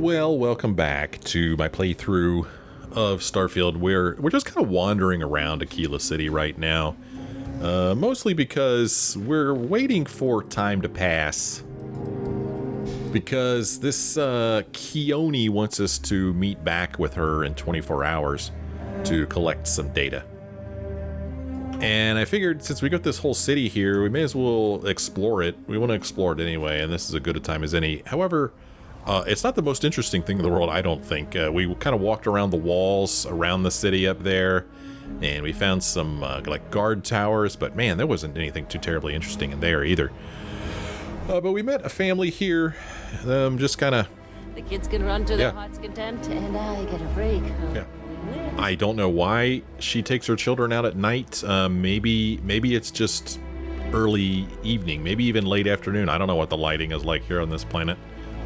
Well, welcome back to my playthrough of Starfield. We're just kind of wandering around Akila City right now. Mostly because we're waiting for time to pass. Because this Keone wants us to meet back with her in 24 hours to collect some data. And I figured since we got this whole city here, we may as well explore it. We want to explore it anyway, and this is as good a time as any. However, it's not the most interesting thing in the world, I don't think. We kind of walked around the walls around the city up there, and we found some like guard towers, but man, there wasn't anything too terribly interesting in there either. But we met a family here, just kind of... The kids can run to their heart's content, and I get a break. Yeah. I don't know why she takes her children out at night. Maybe it's just early evening, maybe even late afternoon. I don't know what the lighting is like here on this planet.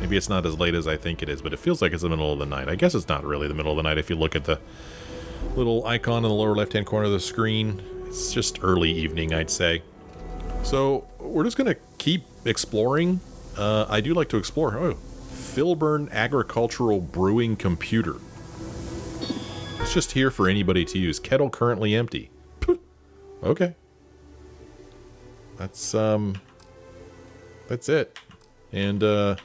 Maybe it's not as late as I think it is, but it feels like it's the middle of the night. I guess it's not really the middle of the night if you look at the little icon in the lower left-hand corner of the screen. It's just early evening, I'd say. So we're just going to keep exploring. I do like to explore. Oh, Filburn Agricultural Brewing Computer. It's just here for anybody to use. Kettle currently empty. Okay. That's it. And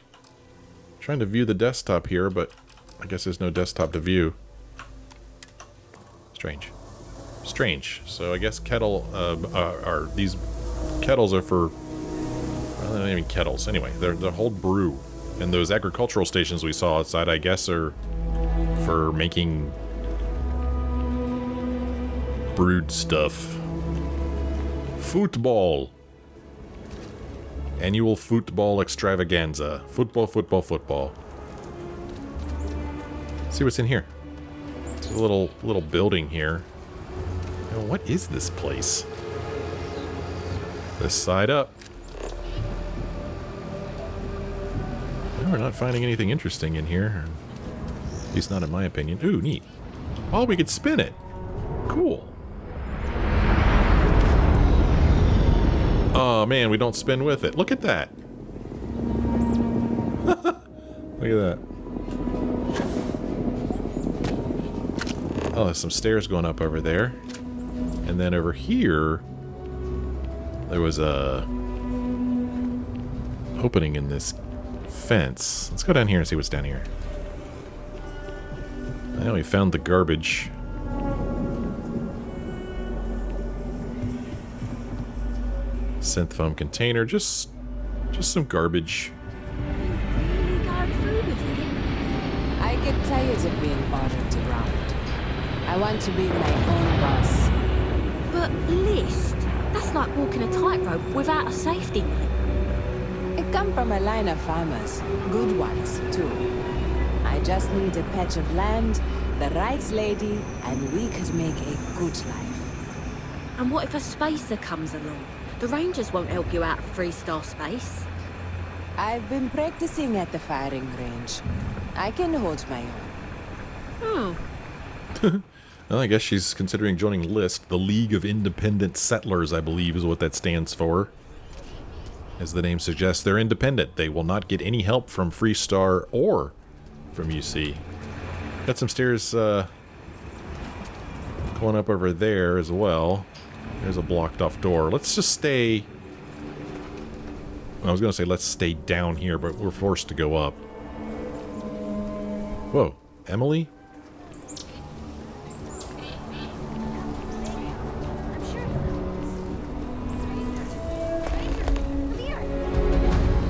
trying to view the desktop here, but I guess there's no desktop to view. Strange. So I guess kettle are these kettles are for, well, they're not even kettles. Anyway, they're the whole brew. And those agricultural stations we saw outside, I guess, are for making brewed stuff. Football. Annual football extravaganza. Football. Let's see what's in here. It's a little building here. Oh, what is this place? This side up. Well, we're not finding anything interesting in here. At least not in my opinion. Ooh, neat. Oh, we could spin it. Cool. Oh man, we don't spin with it. Look at that. Look at that. Oh, there's some stairs going up over there. And then over here, there was a opening in this fence. Let's go down here and see what's down here. Now we found the garbage. Synth foam container, just some garbage. Really going through with it? I get tired of being ordered around. I want to be my own boss. But list, that's like walking a tightrope without a safety net. I come from a line of farmers, good ones too. I just need a patch of land, the right lady, and we could make a good life. And what if a spacer comes along? The Rangers won't help you out of 3-star space. I've been practicing at the firing range. I can hold my own. Well, I guess she's considering joining LIST, the League of Independent Settlers, I believe is what that stands for. As the name suggests, they're independent. They will not get any help from Freestar or from UC. Got some stairs going up over there as well. There's a blocked off door. Let's just stay... I was going to say let's stay down here, but we're forced to go up. Whoa. Emily?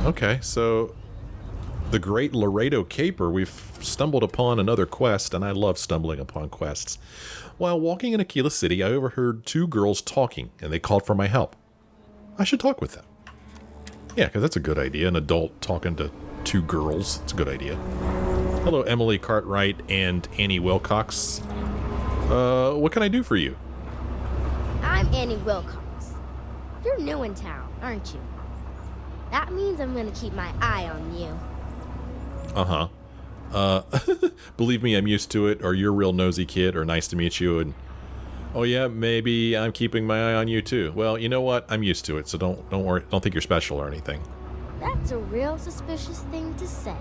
Okay, so... The Great Laredo Caper, we've stumbled upon another quest, and I love stumbling upon quests. While walking in Akila City, I overheard two girls talking, and they called for my help. I should talk with them. Yeah, because that's a good idea. An adult talking to two girls. It's a good idea. Hello, Emily Cartwright and Annie Wilcox. What can I do for you? I'm Annie Wilcox. You're new in town, aren't you? That means I'm gonna keep my eye on you. Uh-huh. Believe me, I'm used to it, or you're a real nosy kid, or nice to meet you, and oh yeah, maybe I'm keeping my eye on you too. Well, you know what? I'm used to it, so don't worry. Don't think you're special or anything. That's a real suspicious thing to say.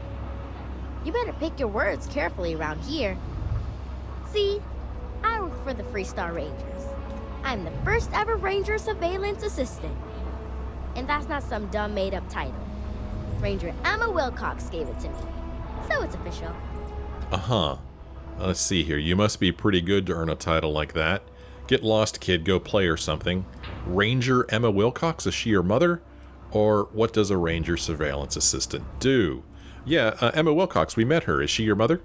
You better pick your words carefully around here. See, I work for the Freestar Rangers. I'm the first ever Ranger Surveillance Assistant. And that's not some dumb made-up title. Ranger Emma Wilcox gave it to me. So it's official. Uh-huh. Let's see here. You must be pretty good to earn a title like that. Get lost, kid. Go play or something. Ranger Emma Wilcox, is she your mother? Or what does a Ranger Surveillance Assistant do? Yeah, Emma Wilcox, we met her. Is she your mother?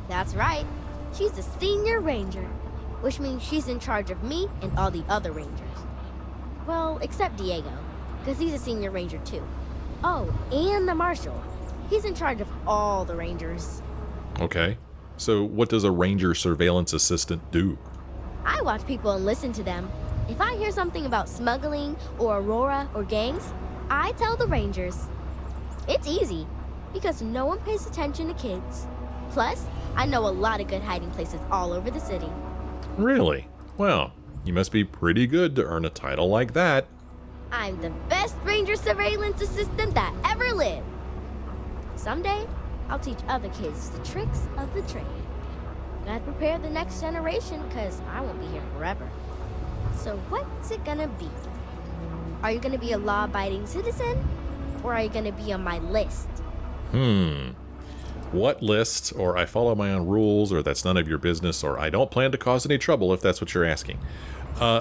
That's right. She's a senior ranger, which means she's in charge of me and all the other rangers. Well, except Diego, because he's a senior ranger too. Oh, and the marshal. He's in charge of all the rangers. Okay. So what does a Ranger Surveillance Assistant do? I watch people and listen to them. If I hear something about smuggling or Aurora or gangs, I tell the rangers. It's easy, because no one pays attention to kids. Plus, I know a lot of good hiding places all over the city. Really? Well, you must be pretty good to earn a title like that. I'm the best Ranger Surveillance Assistant that ever lived. Someday, I'll teach other kids the tricks of the trade. Gotta prepare the next generation, because I won't be here forever. So what's it gonna be? Are you gonna be a law-abiding citizen? Or are you gonna be on my list? What list? Or I follow my own rules, or that's none of your business, or I don't plan to cause any trouble, if that's what you're asking.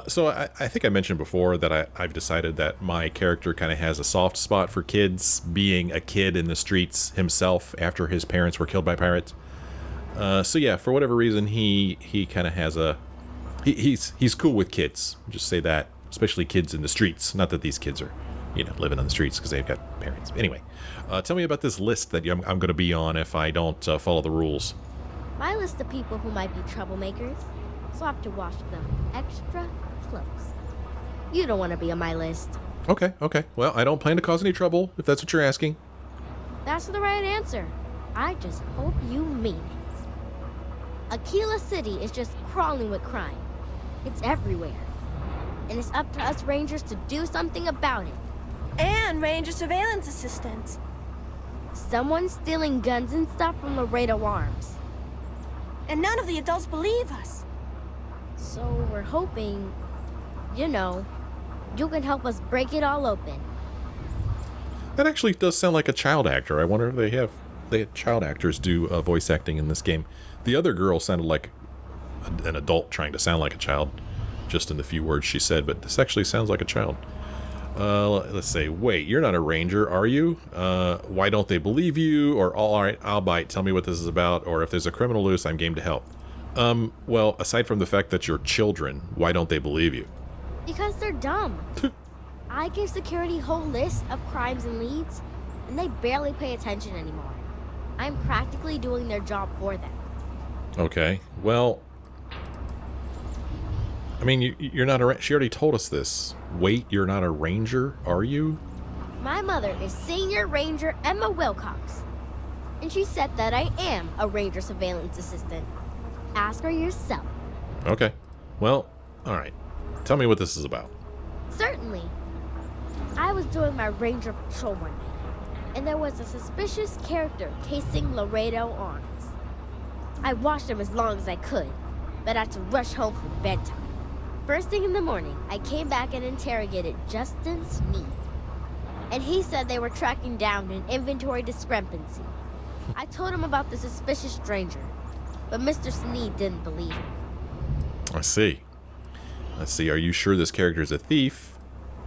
So I think I mentioned before that I've decided that my character kind of has a soft spot for kids, being a kid in the streets himself after his parents were killed by pirates. So yeah, for whatever reason, he kind of has a... He's cool with kids, just say that, especially kids in the streets. Not that these kids are, living on the streets because they've got parents. Anyway, tell me about this list that I'm going to be on if I don't follow the rules. My list of people who might be troublemakers, so I have to watch them extra close. You don't want to be on my list. Okay. Well, I don't plan to cause any trouble, if that's what you're asking. That's the right answer. I just hope you mean it. Akila City is just crawling with crime. It's everywhere. And it's up to us Rangers to do something about it. And Ranger Surveillance Assistants. Someone's stealing guns and stuff from Laredo Arms. And none of the adults believe us. So we're hoping, you can help us break it all open. That actually does sound like a child actor. I wonder if they had child actors do voice acting in this game. The other girl sounded like an adult trying to sound like a child, just in the few words she said, but this actually sounds like a child. Let's say, wait, you're not a ranger, are you? Why don't they believe you? Or, all right, I'll bite, tell me what this is about, or if there's a criminal loose, I'm game to help. Well, aside from the fact that you're children, why don't they believe you? Because they're dumb. I give security whole lists of crimes and leads, and they barely pay attention anymore. I'm practically doing their job for them. Okay, well... I mean, you're not a... She already told us this. Wait, you're not a ranger, are you? My mother is Senior Ranger Emma Wilcox. And she said that I am a Ranger Surveillance Assistant. Ask her yourself. Okay. Well, alright. Tell me what this is about. Certainly. I was doing my Ranger patrol one night, and there was a suspicious character casing Laredo Arms. I watched him as long as I could, but I had to rush home for bedtime. First thing in the morning, I came back and interrogated Justin Sneed. And he said they were tracking down an inventory discrepancy. I told him about the suspicious stranger, but Mr. Sneed didn't believe me. I see. Let's see, are you sure this character is a thief?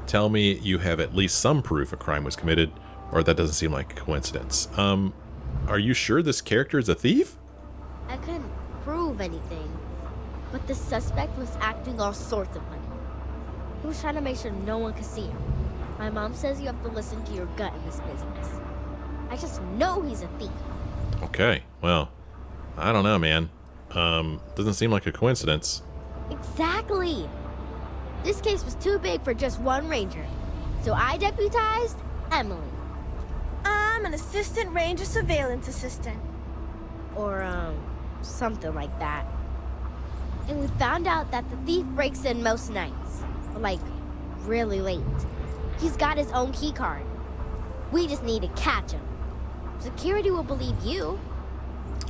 Tell me you have at least some proof a crime was committed, or that doesn't seem like a coincidence. Are you sure this character is a thief? I couldn't prove anything, but the suspect was acting all sorts of funny. He was trying to make sure no one could see him. My mom says you have to listen to your gut in this business. I just know he's a thief. Okay, well, I don't know, man. Doesn't seem like a coincidence. Exactly. This case was too big for just one ranger, so I deputized Emily. I'm an Assistant Ranger Surveillance Assistant. Or, something like that. And we found out that the thief breaks in most nights, like, really late. He's got his own key card. We just need to catch him. Security will believe you,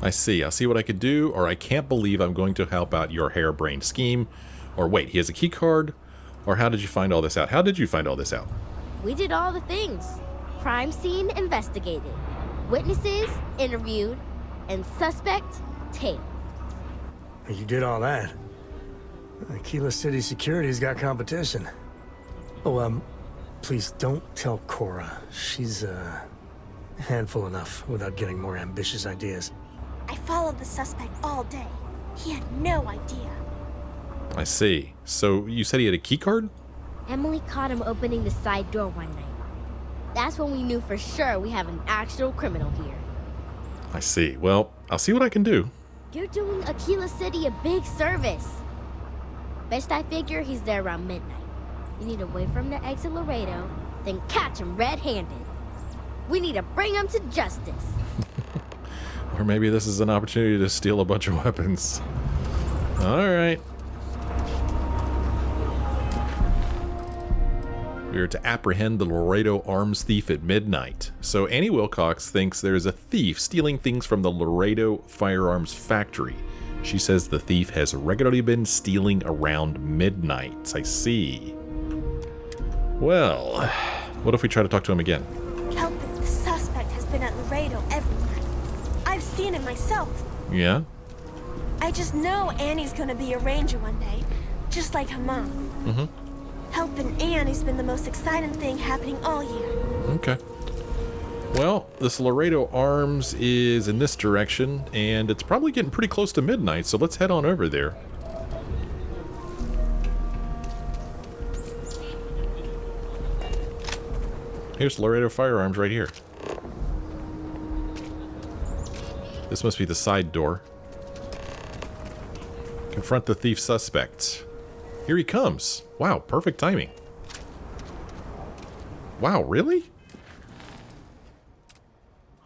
I see. I'll see what I could do, or I can't believe I'm going to help out your harebrained scheme. Or wait, he has a key card? Or how did you find all this out? How did you find all this out? We did all the things. Crime scene investigated. Witnesses interviewed. And suspect tailed. You did all that. Akila City Security's got competition. Oh, please don't tell Cora. She's, handful enough without getting more ambitious ideas. I followed the suspect all day. He had no idea. I see. So you said he had a key card? Emily caught him opening the side door one night. That's when we knew for sure we have an actual criminal here. I see. Well, I'll see what I can do. You're doing Akila City a big service. Best I figure he's there around midnight. You need to wait for him to exit Laredo, then catch him red-handed. We need to bring him to justice. Or maybe this is an opportunity to steal a bunch of weapons. Alright. We are to apprehend the Laredo arms thief at midnight. So Annie Wilcox thinks there's a thief stealing things from the Laredo firearms factory. She says the thief has regularly been stealing around midnight. I see. Well, what if we try to talk to him again? Kelvin, the suspect has been at Laredo every night. I've seen it myself. Yeah? I just know Annie's gonna be a ranger one day, just like her mom. Mm-hmm. Helping Annie's been the most exciting thing happening all year. Okay. Well, this Laredo Arms is in this direction, and it's probably getting pretty close to midnight, so let's head on over there. Here's Laredo Firearms right here. This must be the side door. Confront the thief suspect. Here he comes. Wow, perfect timing. Wow, really?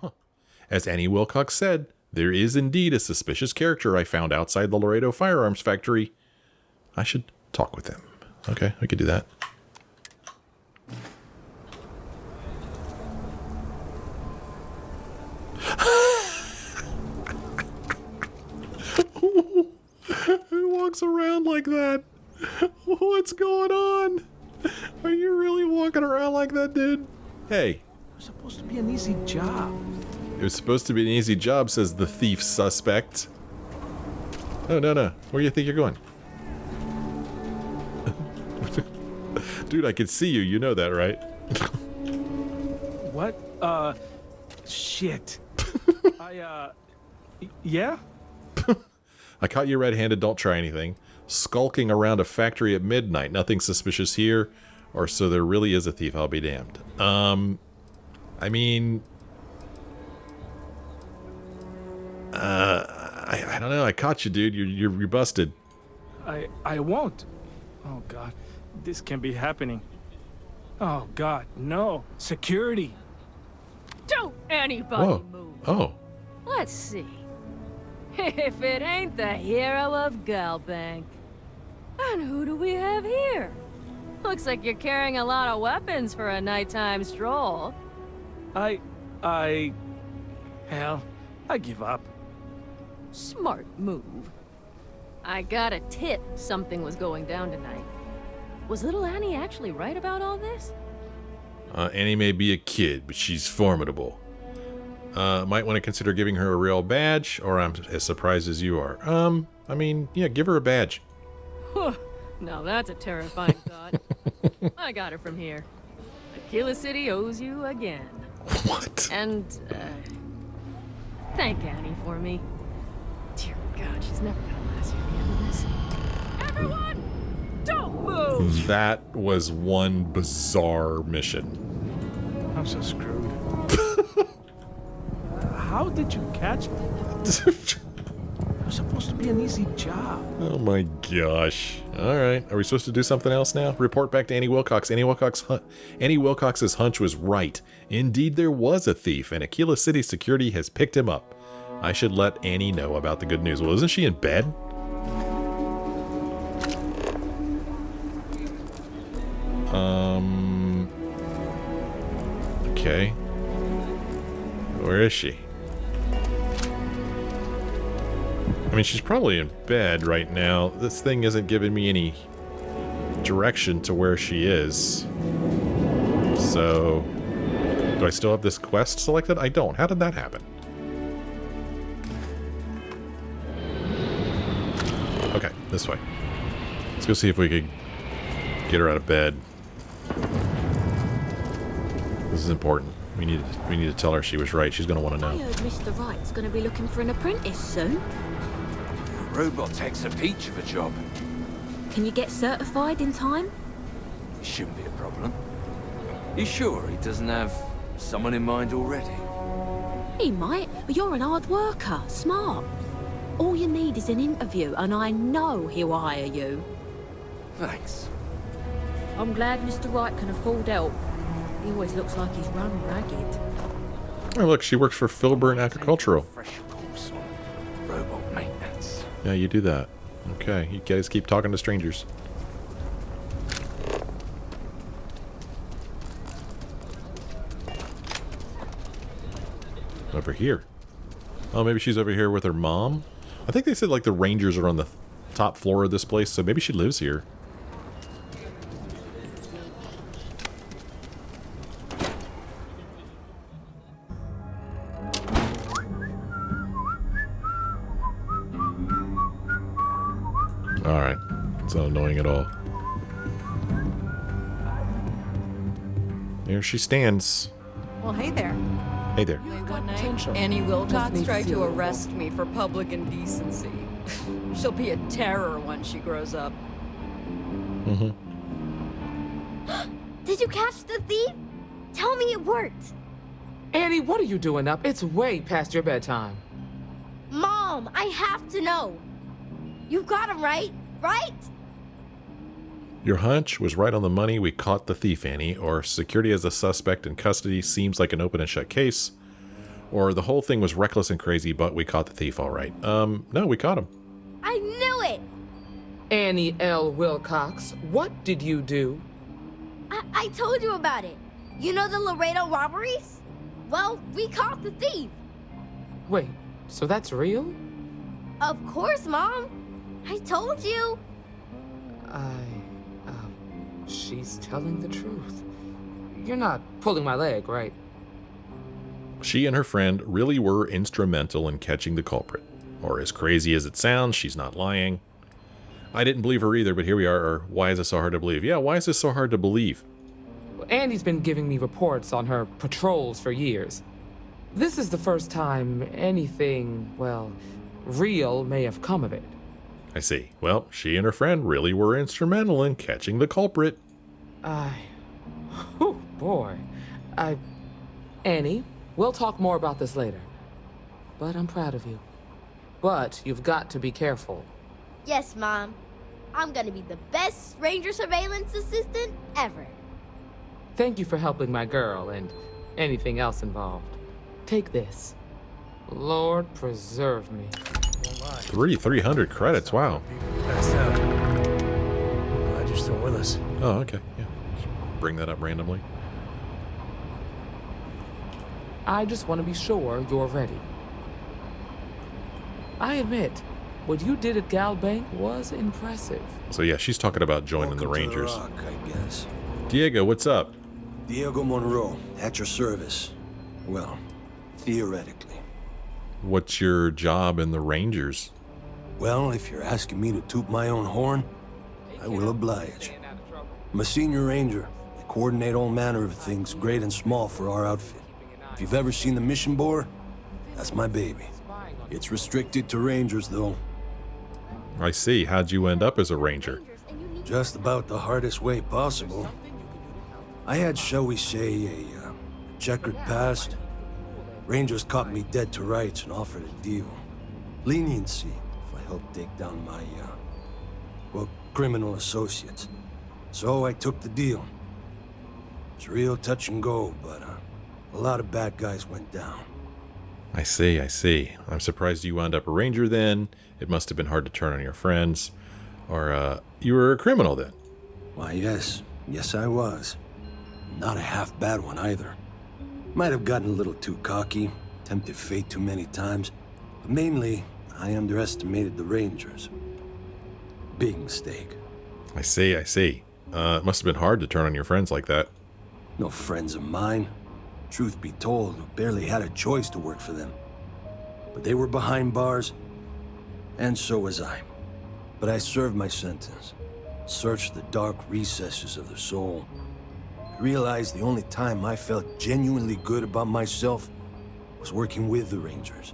Huh. As Annie Wilcox said, there is indeed a suspicious character I found outside the Laredo Firearms Factory. I should talk with him. Okay, I could do that. Who walks around like that? What's going on? Are you really walking around like that, dude? Hey. It was supposed to be an easy job. It was supposed to be an easy job, says the thief suspect. Oh, no. Where do you think you're going? Dude, I can see you. You know that, right? What? Shit. Yeah? I caught you red-handed. Don't try anything. Skulking around a factory at midnight. Nothing suspicious here. Or so there really is a thief. I'll be damned. I mean... I don't know. I caught you, dude. You're busted. I won't. Oh, God. This can't be happening. Oh, God. No. Security. Don't anybody move. Oh. Let's see. If it ain't the hero of Galbank. And who do we have here? Looks like you're carrying a lot of weapons for a nighttime stroll. Hell, I give up. Smart move. I got a tip something was going down tonight. Was little Annie actually right about all this? Annie may be a kid, but she's formidable. Might want to consider giving her a real badge, or I'm as surprised as you are. I mean, yeah, give her a badge. Now that's a terrifying thought. I got it from here. Akila City owes you again. What? And, thank Annie for me. Dear God, she's never gonna last here at the end of this. Everyone, don't move! That was one bizarre mission. I'm so screwed. How did you catch me? It was supposed to be an easy job. Oh my gosh. Alright, are we supposed to do something else now? Report back to Annie Wilcox. Annie Wilcox's hunch was right. Indeed, there was a thief, and Akila City Security has picked him up. I should let Annie know about the good news. Well, isn't she in bed? Okay. Where is she? I mean, she's probably in bed right now. This thing isn't giving me any direction to where she is. So, do I still have this quest selected? I don't. How did that happen? Okay, this way. Let's go see if we could get her out of bed. This is important. We need to tell her she was right. She's going to want to I know. heard Mr. Wright's going to be looking for an apprentice soon. Robot takes a peach of a job. Can you get certified in time? It shouldn't be a problem. You sure he doesn't have someone in mind already? He might, but you're an hard worker, smart. All you need is an interview, and I know he'll hire you. Thanks. I'm glad Mr. Wright can afford help. He always looks like he's run ragged. Oh, look, she works for Filbert Agricultural. Fresh course on robot maintenance. Yeah, you do that. Okay, you guys keep talking to strangers. Over here. Oh, maybe she's over here with her mom? I think they said, like, the Rangers are on the top floor of this place, so maybe she lives here. Alright. It's not annoying at all. There she stands. Well, hey there. Hey there. One night, Annie Wilcox tried to arrest me for public indecency. She'll be a terror when she grows up. Mm-hmm. Did you catch the thief? Tell me it worked. Annie, what are you doing up? It's way past your bedtime. Mom, I have to know. You got him right? Right? Your hunch was right on the money. We caught the thief, Annie. Or security as a suspect in custody seems like an open and shut case. Or the whole thing was reckless and crazy, but we caught the thief all right. No, we caught him. I knew it! Annie L. Wilcox, what did you do? I told you about it. You know the Laredo robberies? Well, we caught the thief. Wait, so that's real? Of course, Mom. I told you. She's telling the truth. You're not pulling my leg, right? She and her friend really were instrumental in catching the culprit. Or as crazy as it sounds, she's not lying. I didn't believe her either, but here we are. Or why is this so hard to believe? Yeah, why is this so hard to believe? Annie's been giving me reports on her patrols for years. This is the first time anything, well, real may have come of it. I see. Well, she and her friend really were instrumental in catching the culprit. Oh boy. Annie, we'll talk more about this later. But I'm proud of you. But you've got to be careful. Yes, Mom. I'm gonna be the best ranger surveillance assistant ever. Thank you for helping my girl and anything else involved. Take this. Lord preserve me. 300 credits, wow. Passed out. I'm glad you're still with us. Oh, okay. Yeah. Just bring that up randomly. I just want to be sure you're ready. I admit, what you did at Gal Bank was impressive. So yeah, she's talking about joining the Welcome to Rangers. Rock, I guess. Diego, what's up? Diego Monroe, at your service. Well, theoretically. What's your job in the Rangers? Well, if you're asking me to toot my own horn, I will oblige. I'm a senior ranger. I coordinate all manner of things, great and small, for our outfit. If you've ever seen the mission board, that's my baby. It's restricted to rangers, though. I see. How'd you end up as a ranger? Just about the hardest way possible. I had, shall we say, a checkered past. Rangers caught me dead to rights and offered a deal. Leniency if I helped take down my, well, criminal associates. So I took the deal. It's real touch and go, but a lot of bad guys went down. I see, I see. I'm surprised you wound up a ranger then. It must have been hard to turn on your friends. Or, you were a criminal then? Why, yes. Yes, I was. Not a half bad one either. Might have gotten a little too cocky, tempted fate too many times. But mainly, I underestimated the Rangers. Big mistake. I see. It must have been hard to turn on your friends like that. No friends of mine. Truth be told, I barely had a choice to work for them. But they were behind bars, and so was I. But I served my sentence. Searched the dark recesses of the soul. I realized the only time I felt genuinely good about myself was working with the Rangers.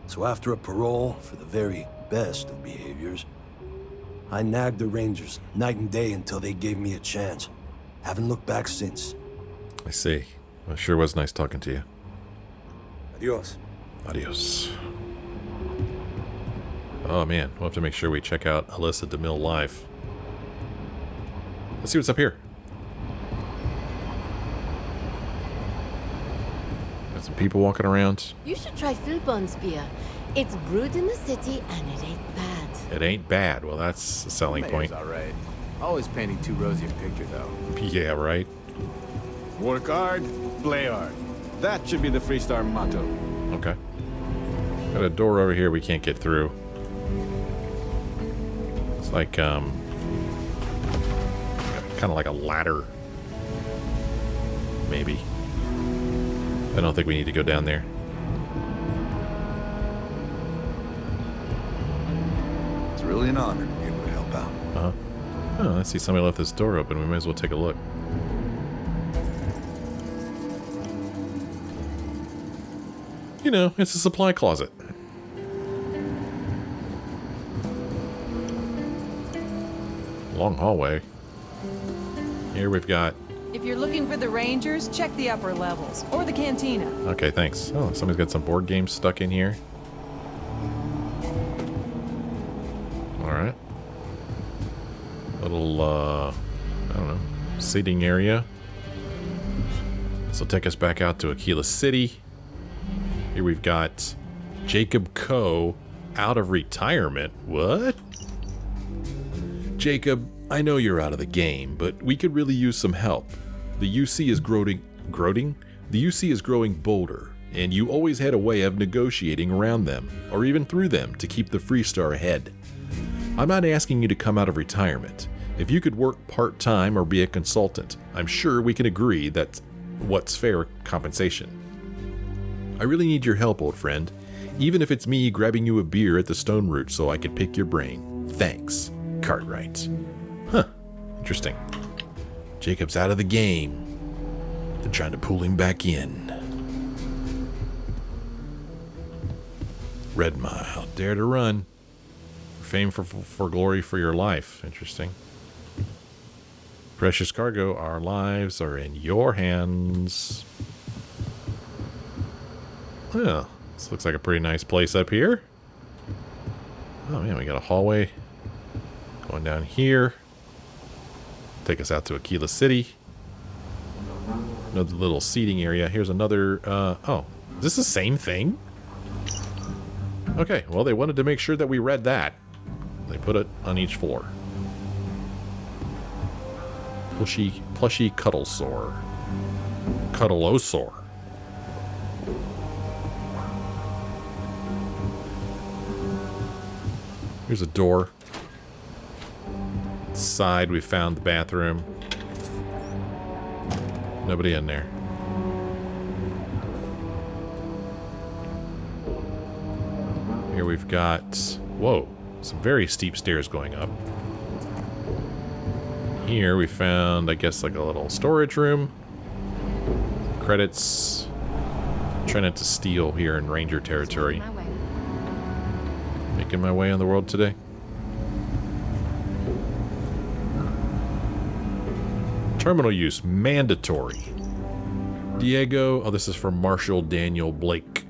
So after a parole for the very best of behaviors, I nagged the Rangers night and day until they gave me a chance. Haven't looked back since. I see. Well, it sure was nice talking to you. Adios. Adios. Oh man, we'll have to make sure we check out Alyssa DeMille live. Let's see what's up here. Got some people walking around. You should try Phil Buns beer. It's brewed in the city and it ain't bad. It ain't bad. Well, that's a selling point. All right. Always painting too rosy a picture, though. Yeah, right. Work hard, play hard. That should be the Freestar motto. Okay. Got a door over here we can't get through. It's like, kind of like a ladder. Maybe. I don't think we need to go down there. It's really an honor to be able to help out. Uh-huh. Oh, let's see. Somebody left this door open. We might as well take a look. You know, it's a supply closet. Long hallway. Here we've got... If you're looking for the Rangers, check the upper levels, or the cantina. Okay, thanks. Oh, somebody's got some board games stuck in here. Alright. Little, I don't know, seating area. This will take us back out to Akila City. Here we've got Jacob Coe out of retirement. What? Jacob, I know you're out of the game, but we could really use some help. The UC is growing. The UC is growing bolder, and you always had a way of negotiating around them, or even through them, to keep the Freestar ahead. I'm not asking you to come out of retirement. If you could work part-time or be a consultant, I'm sure we can agree that's what's fair compensation. I really need your help, old friend, even if it's me grabbing you a beer at the Stone Root so I can pick your brain. Thanks, Cartwright. Huh, interesting. Jacob's out of the game. They're trying to pull him back in. Red Mile, dare to run. Fame for glory for your life. Interesting. Precious cargo, our lives are in your hands. Well, this looks like a pretty nice place up here. Oh man, we got a hallway going down here. Take us out to Akila City. Another little seating area. Here's another, oh, is this the same thing? Okay, well, they wanted to make sure that we read that. They put it on each floor. Plushy cuddlesaur. Cuddleosaur. Here's a door. Inside, we found the bathroom. Nobody in there. Here we've got, whoa, some very steep stairs going up. Here we found, I guess, like a little storage room. Credits. Try not to steal here in Ranger territory. Making my way on the world today. Terminal use mandatory. Diego, oh, this is from Marshall Daniel Blake.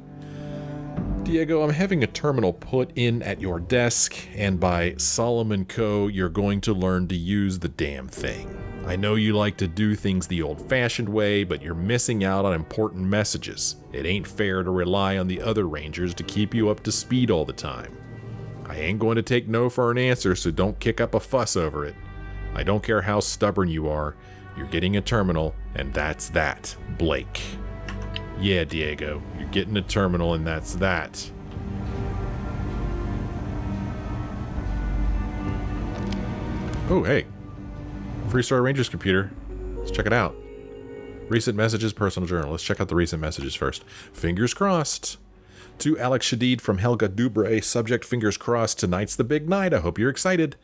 Diego, I'm having a terminal put in at your desk, and by Solomon Co., you're going to learn to use the damn thing. I know you like to do things the old-fashioned way, but you're missing out on important messages. It ain't fair to rely on the other Rangers to keep you up to speed all the time. I ain't going to take no for an answer, so don't kick up a fuss over it. I don't care how stubborn you are. You're getting a terminal, and that's that. Blake. Yeah, Diego, you're getting a terminal, and that's that. Oh, hey. Freestar Rangers computer. Let's check it out. Recent messages, personal journal. Let's check out the recent messages first. Fingers crossed. To Alex Shadid from Helga Dubre. Subject, fingers crossed. Tonight's the big night. I hope you're excited.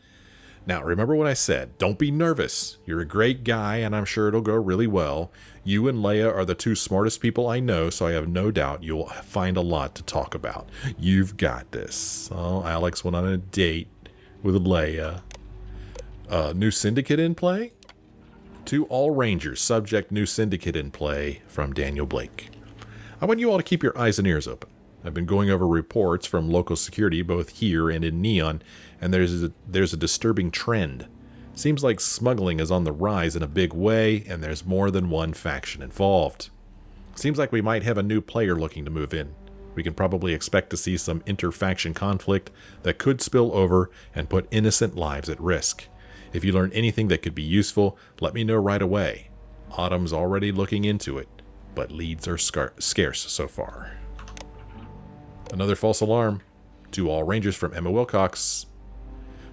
Now, remember what I said. Don't be nervous. You're a great guy, and I'm sure it'll go really well. You and Leia are the two smartest people I know, so I have no doubt you'll find a lot to talk about. You've got this. Oh, Alex went on a date with Leia. New Syndicate in play? To all Rangers, subject, new Syndicate in play, from Daniel Blake. I want you all to keep your eyes and ears open. I've been going over reports from local security, both here and in Neon, and there's a disturbing trend. Seems like smuggling is on the rise in a big way, and there's more than one faction involved. Seems like we might have a new player looking to move in. We can probably expect to see some inter-faction conflict that could spill over and put innocent lives at risk. If you learn anything that could be useful, let me know right away. Autumn's already looking into it, but leads are scarce so far. Another false alarm. To all Rangers from Emma Wilcox.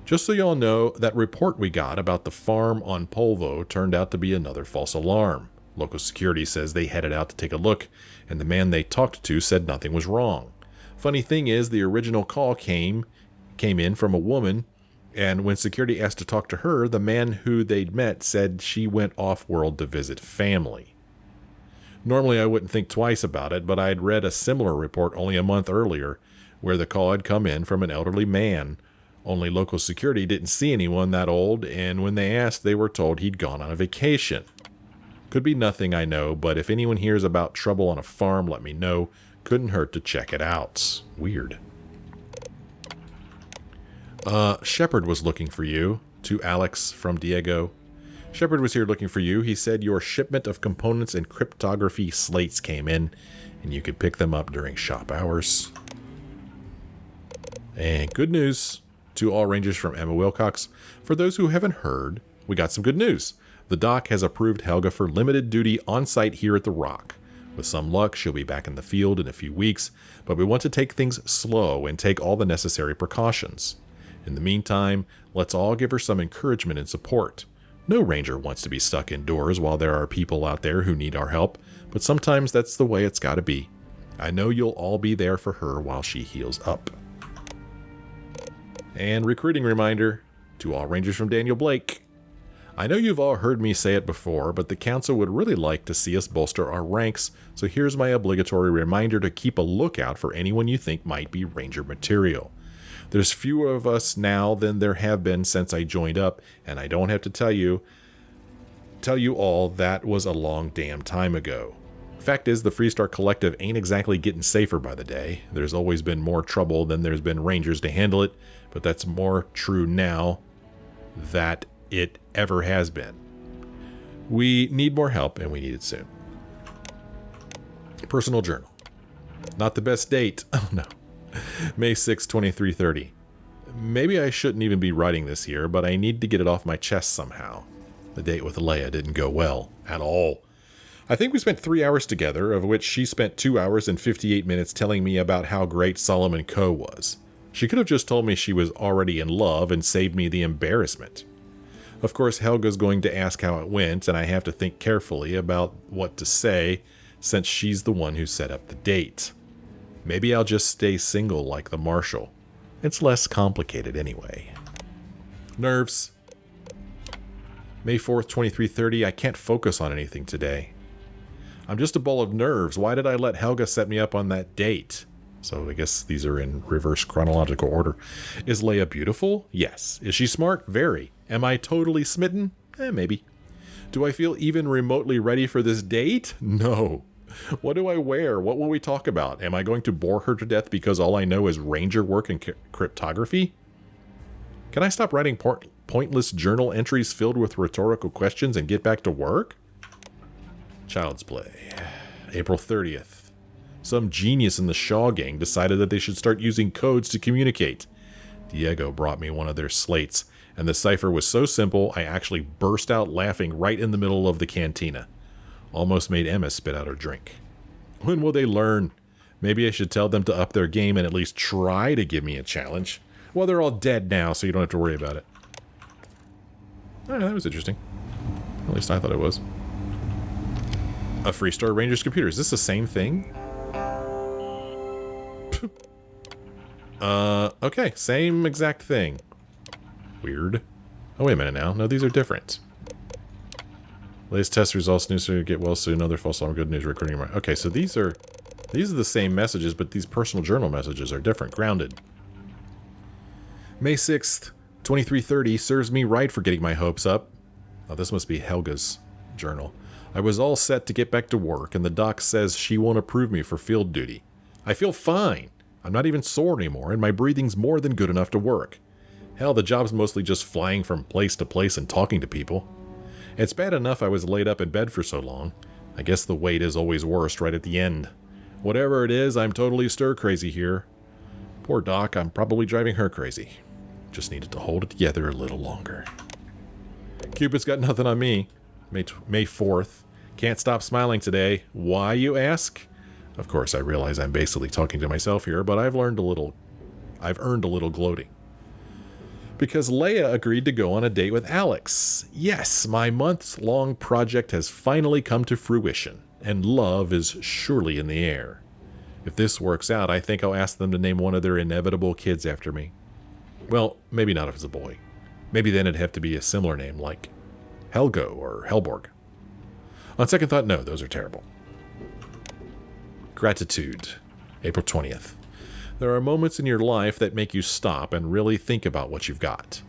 Just so y'all know, that report we got about the farm on Polvo turned out to be another false alarm. Local security says they headed out to take a look, and the man they talked to said nothing was wrong. Funny thing is, the original call came in from a woman, and when security asked to talk to her, the man who they'd met said she went off-world to visit family. Normally I wouldn't think twice about it, but I'd read a similar report only a month earlier, where the call had come in from an elderly man. Only local security didn't see anyone that old, and when they asked, they were told he'd gone on a vacation. Could be nothing, I know, but if anyone hears about trouble on a farm, let me know. Couldn't hurt to check it out. Weird. Shepard was looking for you. To Alex from Diego. Shepard was here looking for you. He said your shipment of components and cryptography slates came in, and you could pick them up during shop hours. And good news to all Rangers from Emma Wilcox. For those who haven't heard, we got some good news. The doc has approved Helga for limited duty on-site here at the Rock. With some luck, she'll be back in the field in a few weeks, but we want to take things slow and take all the necessary precautions. In the meantime, let's all give her some encouragement and support. No Ranger wants to be stuck indoors while there are people out there who need our help, but sometimes that's the way it's got to be. I know you'll all be there for her while she heals up. And recruiting reminder to all Rangers from Daniel Blake. I know you've all heard me say it before, but the Council would really like to see us bolster our ranks, so here's my obligatory reminder to keep a lookout for anyone you think might be Ranger material. There's fewer of us now than there have been since I joined up, and I don't have to tell you all that was a long damn time ago. Fact is, the Freestar Collective ain't exactly getting safer by the day. There's always been more trouble than there's been Rangers to handle it, but that's more true now than it ever has been. We need more help, and we need it soon. Personal journal. Not the best date. Oh no. May 6, 2330. Maybe I shouldn't even be writing this here, but I need to get it off my chest somehow. The date with Leia didn't go well at all. I think we spent 3 hours together, of which she spent 2 hours and 58 minutes telling me about how great Solomon Coe was. She could have just told me she was already in love and saved me the embarrassment. Of course, Helga's going to ask how it went, and I have to think carefully about what to say, since she's the one who set up the date. Maybe I'll just stay single like the Marshal. It's less complicated anyway. Nerves. May 4th, 2330. I can't focus on anything today. I'm just a ball of nerves. Why did I let Helga set me up on that date? So I guess these are in reverse chronological order. Is Leia beautiful? Yes. Is she smart? Very. Am I totally smitten? Maybe. Do I feel even remotely ready for this date? No. What do I wear? What will we talk about? Am I going to bore her to death because all I know is Ranger work and cryptography? Can I stop writing pointless journal entries filled with rhetorical questions and get back to work? Child's Play. April 30th. Some genius in the Shaw gang decided that they should start using codes to communicate. Diego brought me one of their slates, and the cipher was so simple I actually burst out laughing right in the middle of the cantina. Almost made Emma spit out her drink. When will they learn? Maybe I should tell them to up their game and at least try to give me a challenge. Well, they're all dead now, so you don't have to worry about it. Oh, that was interesting. At least I thought it was. A Freestar Ranger's computer. Is this the same thing? Okay. Same exact thing. Weird. Oh, wait a minute now. No, these are different. Latest test results. News to get well soon. Another false alarm. Good news. Recording. Okay, so these are the same messages, but these personal journal messages are different. Grounded. May 6th, 2330. Serves me right for getting my hopes up. Oh, this must be Helga's journal. I was all set to get back to work, and the doc says she won't approve me for field duty. I feel fine. I'm not even sore anymore, and my breathing's more than good enough to work. Hell, the job's mostly just flying from place to place and talking to people. It's bad enough I was laid up in bed for so long. I guess the wait is always worst right at the end. Whatever it is, I'm totally stir-crazy here. Poor Doc, I'm probably driving her crazy. Just needed to hold it together a little longer. Cupid's got nothing on me. May 4th. Can't stop smiling today. Why, you ask? Of course, I realize I'm basically talking to myself here, but I've earned a little gloating. Because Leia agreed to go on a date with Alex. Yes, my months-long project has finally come to fruition, and love is surely in the air. If this works out, I think I'll ask them to name one of their inevitable kids after me. Well, maybe not if it's a boy. Maybe then it'd have to be a similar name, like Helgo or Helborg. On second thought, no, those are terrible. Gratitude, April 20th. There are moments in your life that make you stop and really think about what you've got.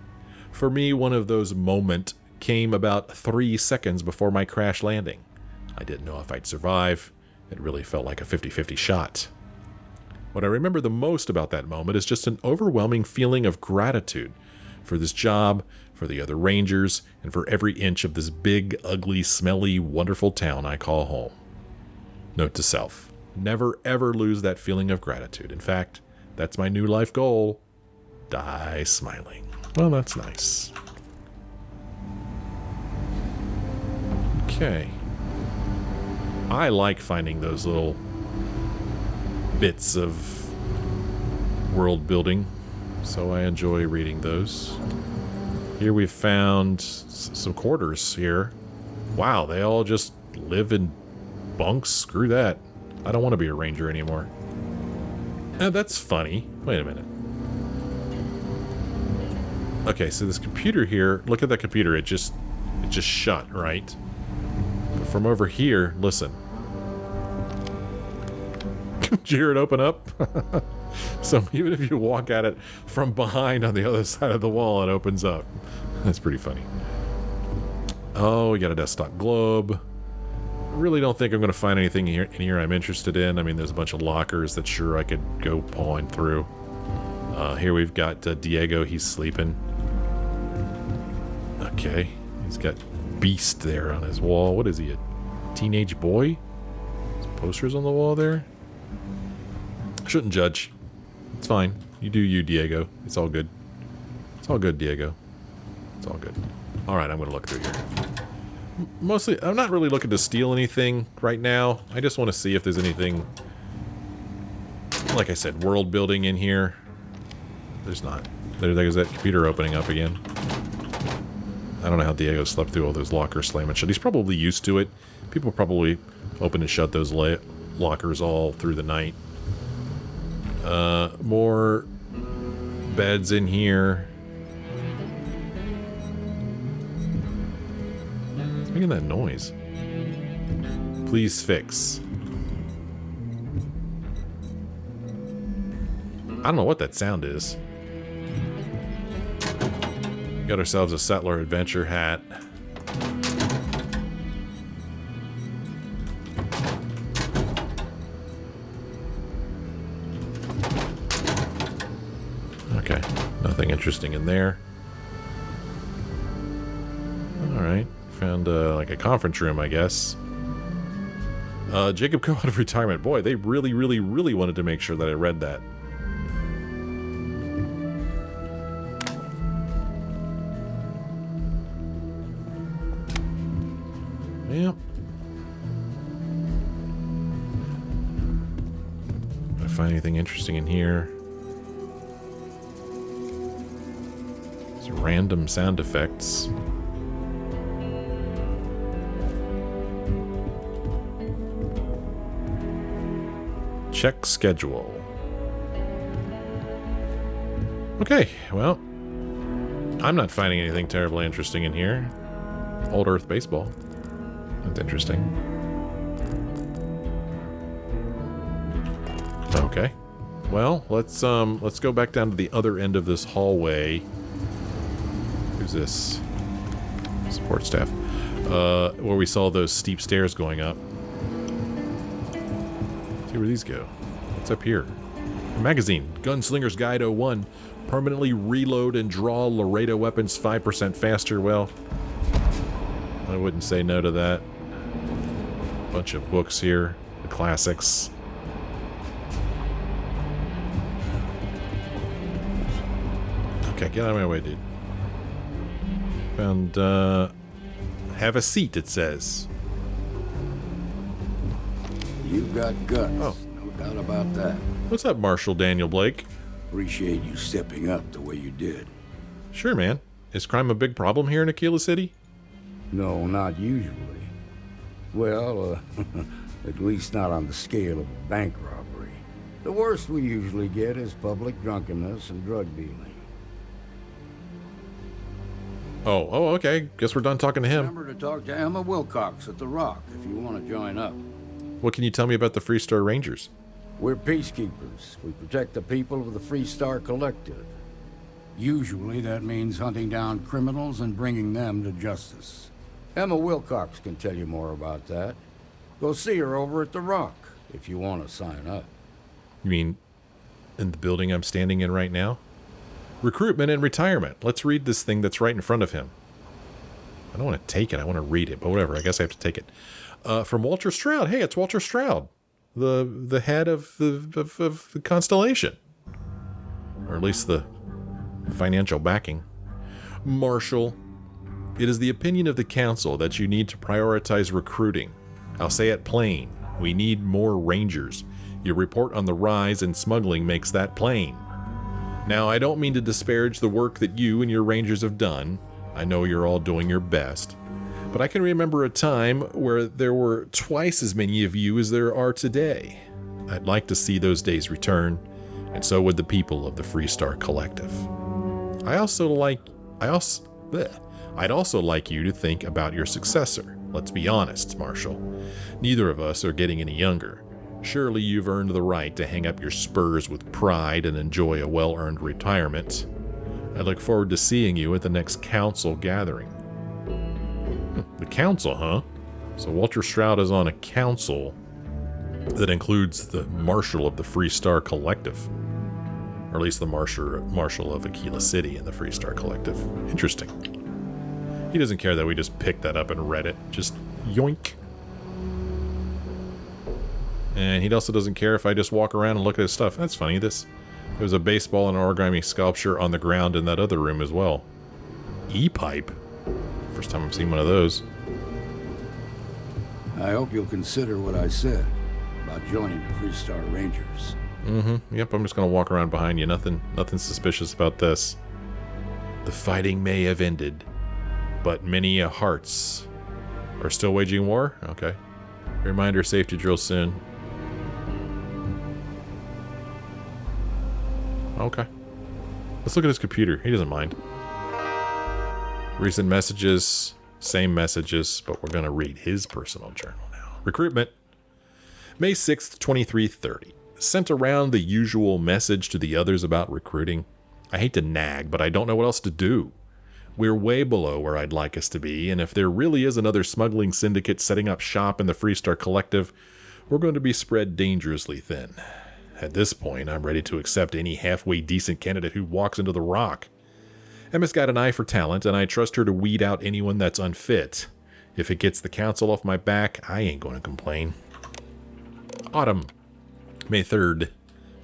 For me, one of those moments came about 3 seconds before my crash landing. I didn't know if I'd survive. It really felt like a 50-50 shot. What I remember the most about that moment is just an overwhelming feeling of gratitude for this job, for the other Rangers, and for every inch of this big, ugly, smelly, wonderful town I call home. Note to self, never ever lose that feeling of gratitude. In fact, that's my new life goal. Die smiling. Well, that's nice. Okay. I like finding those little bits of world building, so I enjoy reading those. Here we've found some quarters here. Wow, they all just live in bunks? Screw that. I don't want to be a ranger anymore. That's funny. Wait a minute. Okay, so this computer here, look at that computer. It just shut, right? But from over here, listen. Did you hear it open up? So even if you walk at it from behind on the other side of the wall, it opens up. That's pretty funny. Oh, we got a desktop globe. Really don't think I'm going to find anything in here I'm interested in. I mean, there's a bunch of lockers that sure I could go pawing through. Here we've got Diego. He's sleeping. Okay. He's got Beast there on his wall. What is he, a teenage boy? Some posters on the wall there. Shouldn't judge. It's fine. You do you, Diego. It's all good. It's all good, Diego. It's all good. Alright, I'm going to look through here. Mostly, I'm not really looking to steal anything right now. I just want to see if there's anything, like I said, world building in here. There's not. There's that computer opening up again. I don't know how Diego slept through all those lockers slamming shut. He's probably used to it. People probably open and shut those lockers all through the night. More beds in here. What's making that noise? Please fix. I don't know what that sound is. Got ourselves a Settler Adventure hat. Okay, nothing interesting in there. Alright, found like a conference room, I guess. Jacob go out of retirement. Boy, they really, really, really wanted to make sure that I read that. Yep. If I find anything interesting in here. Some random sound effects. Check schedule. Okay, well, I'm not finding anything terribly interesting in here. Old Earth baseball. That's interesting. Okay. Well, let's go back down to the other end of this hallway. Who's this? Support staff. Where we saw those steep stairs going up. See where these go. What's up here? Magazine. Gunslinger's Guide 01. Permanently reload and draw Laredo weapons 5% faster. Well, I wouldn't say no to that. Bunch of books here. The classics. Okay, get out of my way, dude. Found, have a seat, it says. You've got guts. Oh. No doubt about that. What's up, Marshal Daniel Blake? Appreciate you stepping up the way you did. Sure, man. Is crime a big problem here in Akila City? No, not usually. Well, at least not on the scale of a bank robbery. The worst we usually get is public drunkenness and drug dealing. Oh, okay. Guess we're done talking to him. Remember to talk to Emma Wilcox at the Rock if you want to join up. What can you tell me about the Freestar Rangers? We're peacekeepers. We protect the people of the Freestar Collective. Usually that means hunting down criminals and bringing them to justice. Emma Wilcox can tell you more about that. Go see her over at the Rock if you want to sign up. You mean in the building I'm standing in right now? Recruitment and retirement. Let's read this thing that's right in front of him. I don't want to take it. I want to read it, but whatever. I guess I have to take it. From Walter Stroud. Hey, it's Walter Stroud, the head of the Constellation, or at least the financial backing. Marshal, it is the opinion of the council that you need to prioritize recruiting. I'll say it plain. We need more Rangers. Your report on the rise in smuggling makes that plain. Now, I don't mean to disparage the work that you and your Rangers have done. I know you're all doing your best. But I can remember a time where there were twice as many of you as there are today. I'd like to see those days return, and so would the people of the Freestar Collective. I'd also like you to think about your successor. Let's be honest, Marshal. Neither of us are getting any younger. Surely you've earned the right to hang up your spurs with pride and enjoy a well-earned retirement. I look forward to seeing you at the next council gathering. The council, huh? So Walter Stroud is on a council that includes the Marshal of the Freestar Collective. Or at least the Marshal of Akila City and the Freestar Collective. Interesting. He doesn't care that we just picked that up and read it. Just yoink. And he also doesn't care if I just walk around and look at his stuff. That's funny. There's a baseball and an origami sculpture on the ground in that other room as well. E-pipe? First time I've seen one of those. I hope you'll consider what I said about joining the Freestar Rangers. Mm-hmm. Yep, I'm just going to walk around behind you. Nothing suspicious about this. The fighting may have ended, but many hearts are still waging war? Okay. Reminder, safety drill soon. Okay. Let's look at his computer. He doesn't mind. Recent messages, same messages, but we're going to read his personal journal now. Recruitment. May 6th, 2330. Sent around the usual message to the others about recruiting. I hate to nag, but I don't know what else to do. We're way below where I'd like us to be, and if there really is another smuggling syndicate setting up shop in the Freestar Collective, we're going to be spread dangerously thin. At this point, I'm ready to accept any halfway decent candidate who walks into the Rock. Emma's got an eye for talent, and I trust her to weed out anyone that's unfit. If it gets the council off my back, I ain't going to complain. Autumn. May 3rd.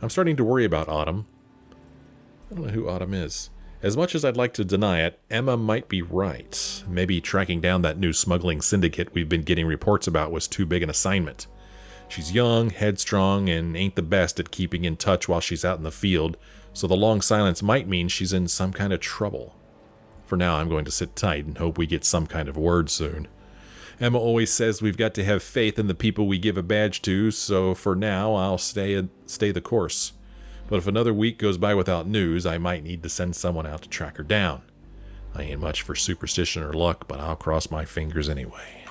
I'm starting to worry about Autumn. I don't know who Autumn is. As much as I'd like to deny it, Emma might be right. Maybe tracking down that new smuggling syndicate we've been getting reports about was too big an assignment. She's young, headstrong, and ain't the best at keeping in touch while she's out in the field, so the long silence might mean she's in some kind of trouble. For now, I'm going to sit tight and hope we get some kind of word soon. Emma always says we've got to have faith in the people we give a badge to, so for now I'll stay the course. But if another week goes by without news, I might need to send someone out to track her down. I ain't much for superstition or luck, but I'll cross my fingers anyway.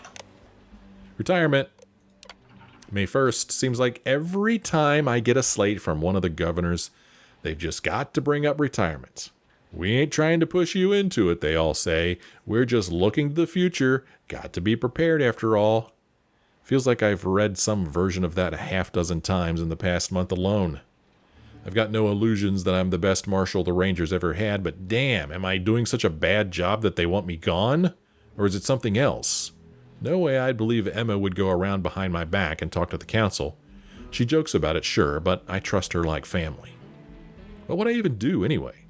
Retirement. May 1st. Seems like every time I get a slate from one of the governors, they've just got to bring up retirement. We ain't trying to push you into it, they all say. We're just looking to the future. Got to be prepared after all. Feels like I've read some version of that a half dozen times in the past month alone. I've got no illusions that I'm the best marshal the Rangers ever had, but damn, am I doing such a bad job that they want me gone? Or is it something else? No way I'd believe Emma would go around behind my back and talk to the council. She jokes about it, sure, but I trust her like family. What would I even do anyway?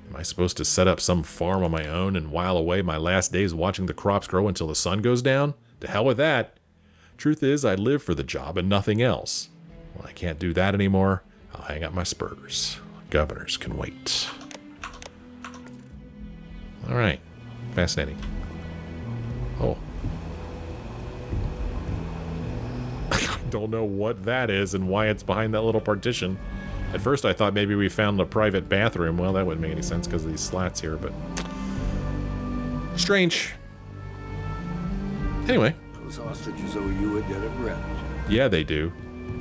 Am I supposed to set up some farm on my own and while away my last days watching the crops grow until the sun goes down? To hell with that. Truth is, I live for the job and nothing else. Well, I can't do that anymore. I'll hang up my spurs. Governors can wait. All right. Fascinating. Oh. I don't know what that is and why it's behind that little partition. At first I thought maybe we found a private bathroom. Well, that wouldn't make any sense because of these slats here, but... strange. Anyway. Those hostages owe you a debt of gratitude. Yeah, they do.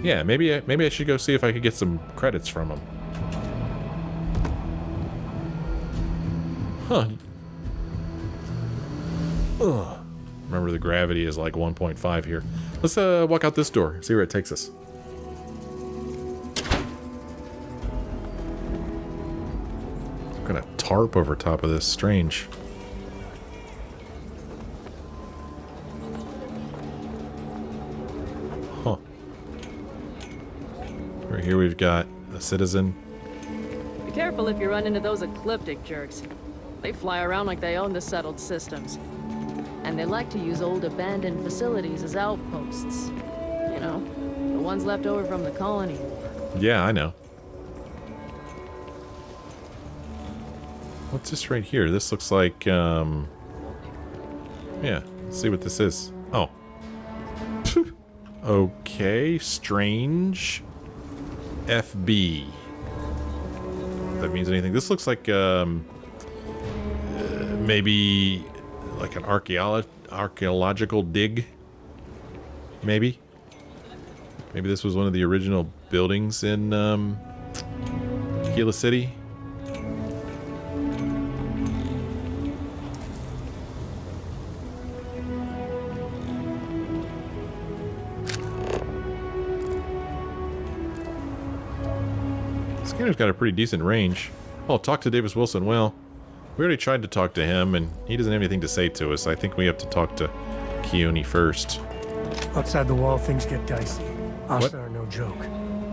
Yeah, maybe I should go see if I could get some credits from them. Huh. Ugh. Remember, the gravity is like 1.5 here. Let's walk out this door, see where it takes us. Some kind of tarp over top of this. Strange. Huh. Right here we've got a citizen. Be careful if you run into those ecliptic jerks. They fly around like they own the settled systems. And they like to use old abandoned facilities as outposts. You know, the ones left over from the colony war. Yeah, I know. What's this right here? This looks like, yeah, let's see what this is. Oh. Okay, strange. FB. If that means anything. This looks like, maybe like an archaeological dig. Maybe. Maybe this was one of the original buildings in Akila City. This game's got a pretty decent range. Oh, talk to Davis Wilson. Well, we already tried to talk to him, and he doesn't have anything to say to us. I think we have to talk to Keone first. Outside the wall, things get dicey. Asta are no joke.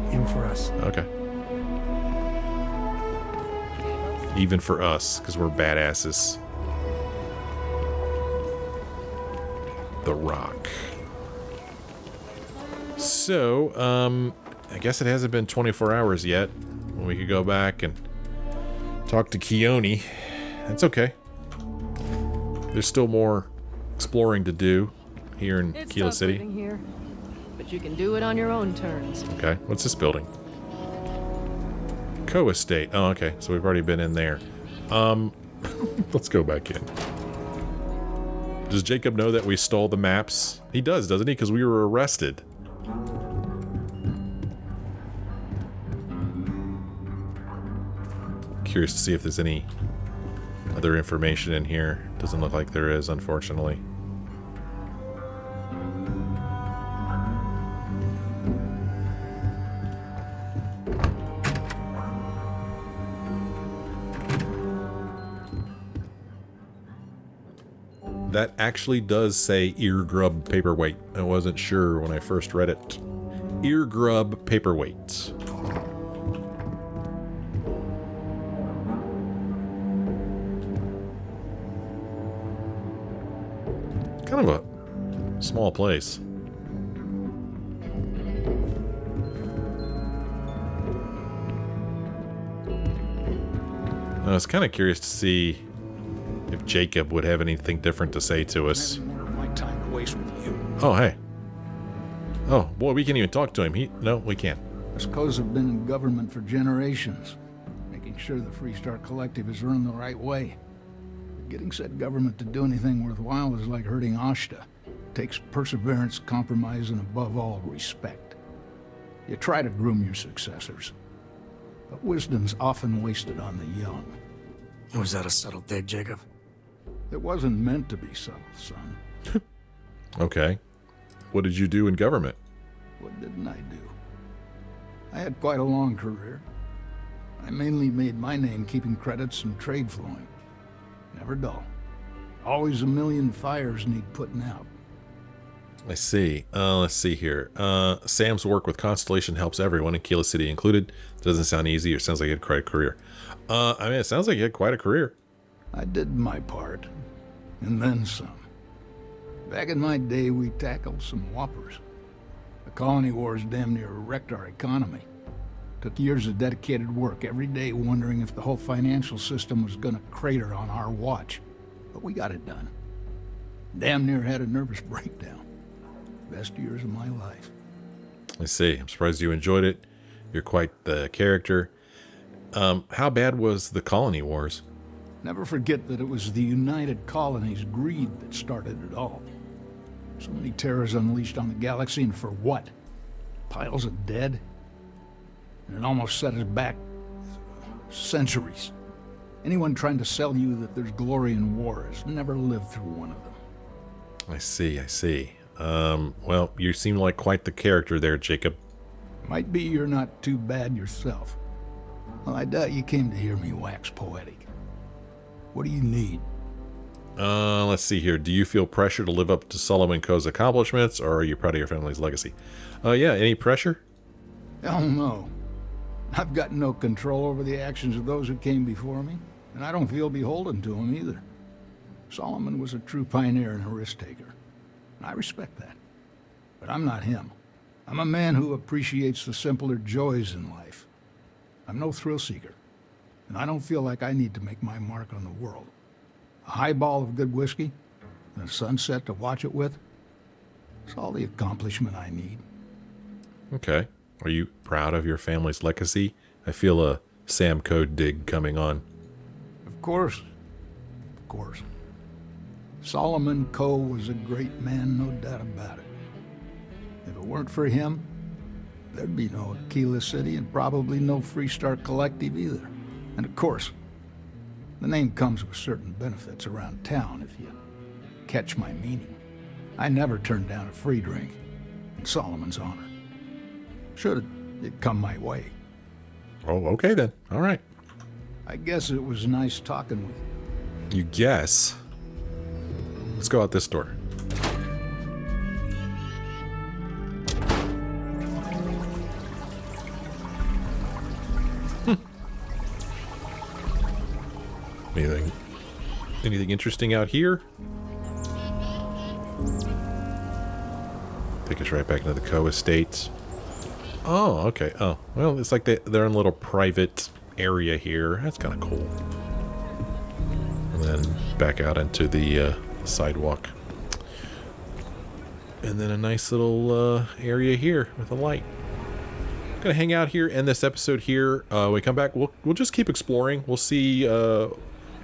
Even for us. Okay. Even for us, because we're badasses. The Rock. So, I guess it hasn't been 24 hours yet. We could go back and talk to Keone. That's okay. There's still more exploring to do here in Akila City. Here, but you can do it on your own terms. Okay, what's this building? Co-estate. Oh, okay, so we've already been in there. Let's go back in. Does Jacob know that we stole the maps? He does, doesn't he? Because we were arrested. Curious to see if there's any other information in here. Doesn't look like there is, unfortunately. That actually does say eargrub paperweight. I wasn't sure when I first read it. Eargrub paperweight. Kind of a small place. I was kind of curious to see if Jacob would have anything different to say to us. My time to waste Oh, hey. Oh, boy, we can't even talk to him. No, we can't. Us co's have been in government for generations, making sure the Freestar Collective is run the right way. Getting said government to do anything worthwhile is like herding Ashta. Takes perseverance, compromise, and above all, respect. You try to groom your successors, but wisdom's often wasted on the young. Was that a subtle dig, Jacob? It wasn't meant to be subtle, son. Okay. What did you do in government? What didn't I do? I had quite a long career. I mainly made my name keeping credits and trade flowing. Never dull. Always a million fires need putting out. I see. Let's see here. Sam's work with Constellation helps everyone, Akila City included. Doesn't sound easy. It sounds like he had quite a career. I mean, it sounds like he had quite a career. I did my part, and then some. Back in my day, we tackled some whoppers. The colony wars damn near wrecked our economy. Took years of dedicated work, every day wondering if the whole financial system was gonna crater on our watch. But we got it done. Damn near had a nervous breakdown. Best years of my life. I see. I'm surprised you enjoyed it. You're quite the character. How bad was the colony wars? Never forget that it was the United Colonies' greed that started it all. So many terrors unleashed on the galaxy, and for what? Piles of dead? And it almost set us back centuries. Anyone trying to sell you that there's glory in war has never lived through one of them. I see, I see. Well, you seem like quite the character there, Jacob. Might be you're not too bad yourself. Well, I doubt you came to hear me wax poetic. What do you need? Let's see here. Do you feel pressure to live up to Solomon Co's accomplishments, or are you proud of your family's legacy? Yeah, any pressure? Hell no. I've got no control over the actions of those who came before me, and I don't feel beholden to them either. Solomon was a true pioneer and a risk-taker, and I respect that. But I'm not him. I'm a man who appreciates the simpler joys in life. I'm no thrill-seeker, and I don't feel like I need to make my mark on the world. A highball of good whiskey, and a sunset to watch it with, it's all the accomplishment I need. Okay. Are you proud of your family's legacy? I feel a Sam Code dig coming on. Of course. Of course. Solomon Coe was a great man, no doubt about it. If it weren't for him, there'd be no Akila City and probably no Freestar Collective either. And of course, the name comes with certain benefits around town, if you catch my meaning. I never turned down a free drink in Solomon's honor. Should it come my way. Oh, okay then. All right. I guess it was nice talking with you. You guess? Let's go out this door. Anything interesting out here? Take us right back into the Coe Estates. Oh, okay. Oh, well, it's like they're in a little private area here. That's kind of cool. And then back out into the sidewalk. And then a nice little area here with a light. Gonna hang out here, end this episode here. When we come back, we'll just keep exploring. We'll see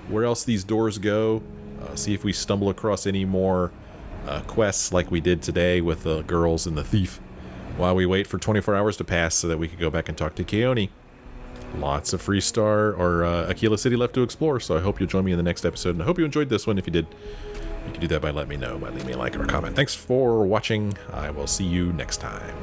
where else these doors go. See if we stumble across any more quests like we did today with the girls and the thief, while we wait for 24 hours to pass so that we can go back and talk to Keone. Lots of Freestar or Akila City left to explore, so I hope you'll join me in the next episode, and I hope you enjoyed this one. If you did, you can do that by letting me know, by leaving me a like or a comment. Thanks for watching. I will see you next time.